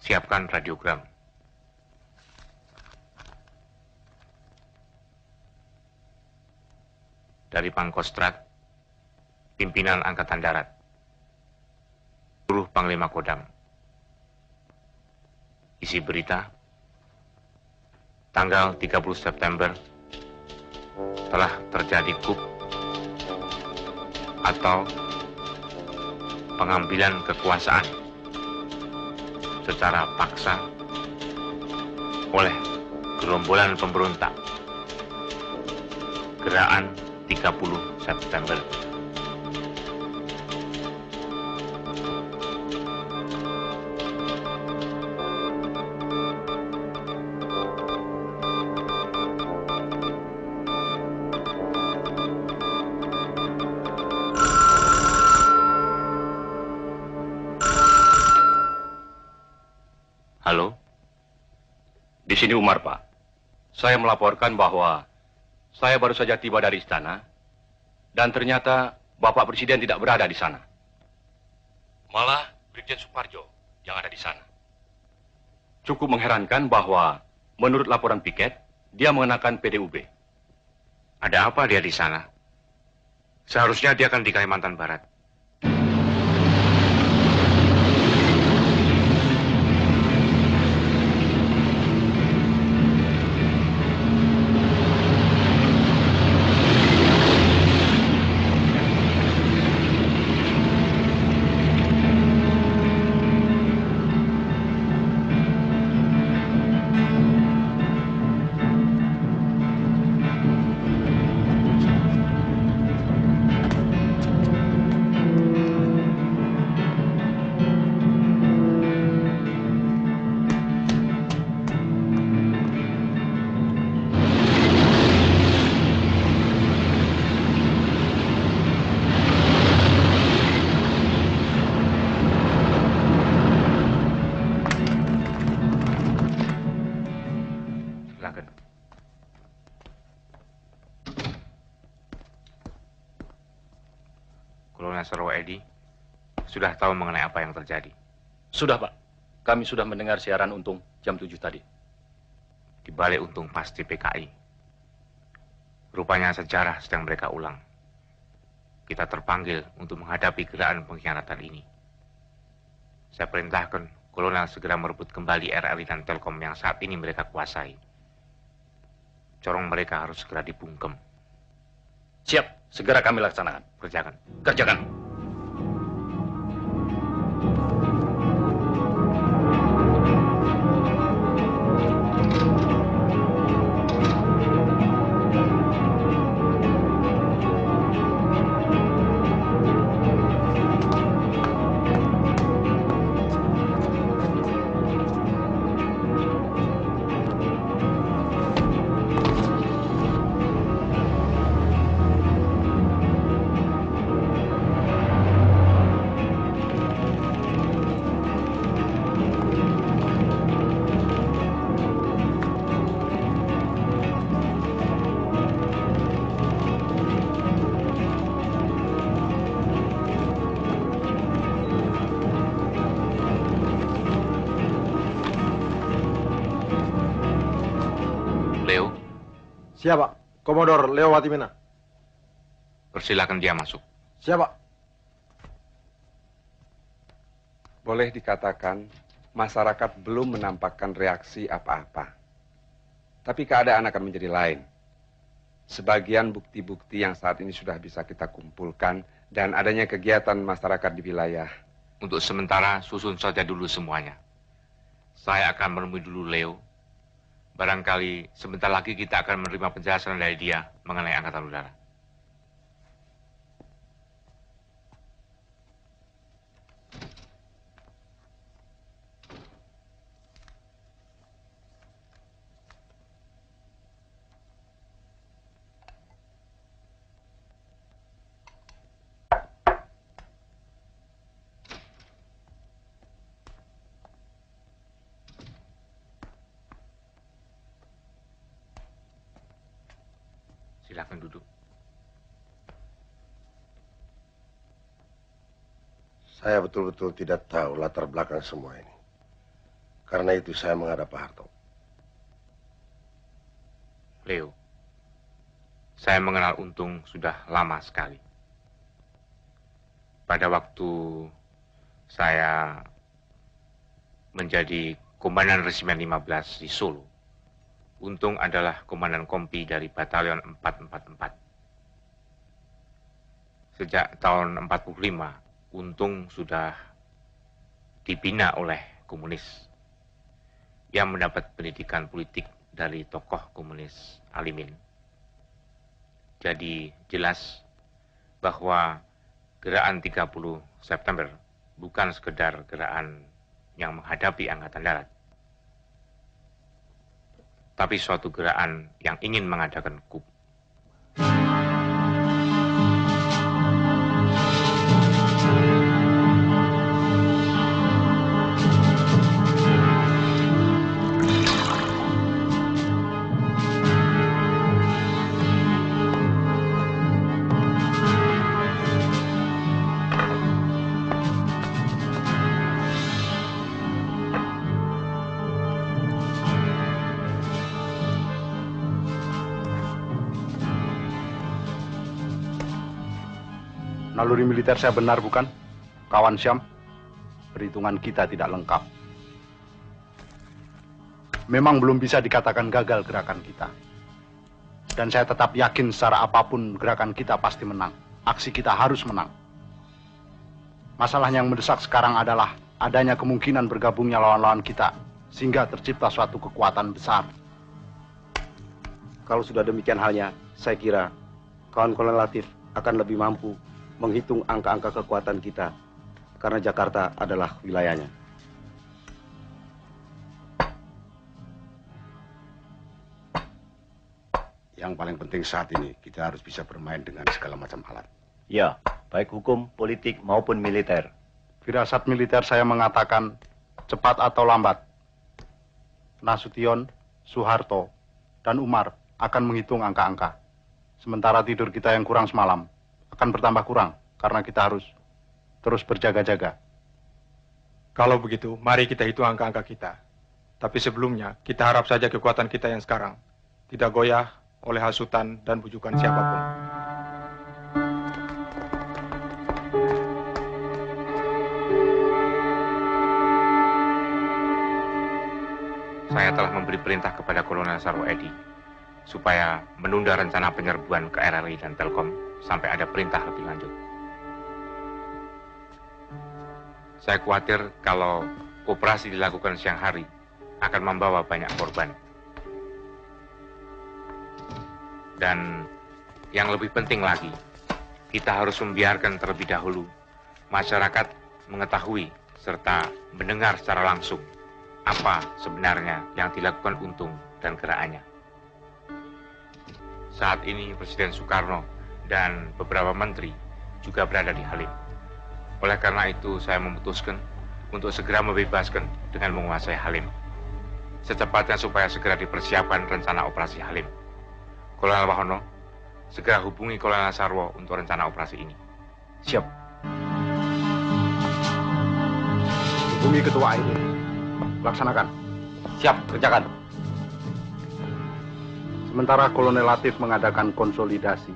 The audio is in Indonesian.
Siapkan radiogram. Dari Pangkostrat, Pimpinan Angkatan Darat, seluruh Panglima Kodam. Isi berita, tanggal 30 September telah terjadi coup atau pengambilan kekuasaan secara paksa oleh gerombolan pemberontak Gerakan 30 September. Halo? Di sini Umar, Pak. Saya melaporkan bahwa saya baru saja tiba dari istana dan ternyata Bapak Presiden tidak berada di sana. Malah Brigjen Suparjo yang ada di sana. Cukup mengherankan bahwa menurut laporan piket, dia mengenakan PDUB. Ada apa dia di sana? Seharusnya dia akan di Kalimantan Barat. Kolonel Sarwo Edi sudah tahu mengenai apa yang terjadi. Sudah, Pak. Kami sudah mendengar siaran Untung jam 7 tadi. Di balik Untung pasti PKI. Rupanya sejarah sedang mereka ulang. Kita terpanggil untuk menghadapi gerakan pengkhianatan ini. Saya perintahkan Kolonel segera merebut kembali RRI dan Telkom yang saat ini mereka kuasai. Corong mereka harus segera dibungkem. Siap, segera kami laksanakan. Kerjakan. Kerjakan. Leo, Siap, Pak. Komodor Leo Watimena. persilakan dia masuk. Siap, Pak. Boleh dikatakan masyarakat belum menampakkan reaksi apa-apa. Tapi keadaan akan menjadi lain. Sebagian bukti-bukti yang saat ini sudah bisa kita kumpulkan dan adanya kegiatan masyarakat di wilayah. Untuk sementara susun saja dulu semuanya. Saya akan menemui dulu Leo. Barangkali sebentar lagi kita akan menerima penjelasan dari dia mengenai Angkatan Udara. Silakan duduk. Saya betul-betul tidak tahu latar belakang semua ini. Karena itu saya menghadap Pak Harto. Leo, saya mengenal Untung sudah lama sekali. Pada waktu saya menjadi Komandan Resimen 15 di Solo, Untung adalah Komandan Kompi dari Batalion 445. Sejak tahun 45, Untung sudah dibina oleh komunis. Ia mendapat pendidikan politik dari tokoh komunis Alimin. Jadi jelas bahwa gerakan 30 September bukan sekedar gerakan yang menghadapi Angkatan Darat, tapi suatu gerakan yang ingin mengadakan coup. Naluri militer saya benar, bukan? Kawan Syam, perhitungan kita tidak lengkap. Memang belum bisa dikatakan gagal gerakan kita. Dan saya tetap yakin secara apapun gerakan kita pasti menang. Aksi kita harus menang. Masalah yang mendesak sekarang adalah adanya kemungkinan bergabungnya lawan-lawan kita, sehingga tercipta suatu kekuatan besar. Kalau sudah demikian halnya, saya kira kawan Kolonel Latif akan lebih mampu menghitung angka-angka kekuatan kita, karena Jakarta adalah wilayahnya. Yang paling penting saat ini, kita harus bisa bermain dengan segala macam alat. Ya, baik hukum, politik, maupun militer. Firasat militer saya mengatakan cepat atau lambat, Nasution, Soeharto, dan Umar akan menghitung angka-angka. Sementara tidur kita yang kurang semalam akan bertambah kurang karena kita harus terus berjaga-jaga. Kalau begitu, mari kita hitung angka-angka kita. Tapi sebelumnya, kita harap saja kekuatan kita yang sekarang tidak goyah oleh hasutan dan bujukan siapapun. Saya telah memberi perintah kepada Kolonel Sarwo Edi supaya menunda rencana penyerbuan ke RRI dan Telkom sampai ada perintah lebih lanjut. Saya khawatir kalau operasi dilakukan siang hari akan membawa banyak korban. Dan yang lebih penting lagi, kita harus membiarkan terlebih dahulu masyarakat mengetahui serta mendengar secara langsung apa sebenarnya yang dilakukan Untung dan gerakannya. Saat ini Presiden Soekarno dan beberapa menteri juga berada di Halim. Oleh karena itu saya memutuskan untuk segera membebaskan dengan menguasai Halim. Secepatnya supaya segera dipersiapkan rencana operasi Halim. Kolonel Wahono, segera hubungi Kolonel Sarwo untuk rencana operasi ini. Siap. Hubungi Ketua AID. Laksanakan. Siap, kerjakan. Sementara Kolonel Latif mengadakan konsolidasi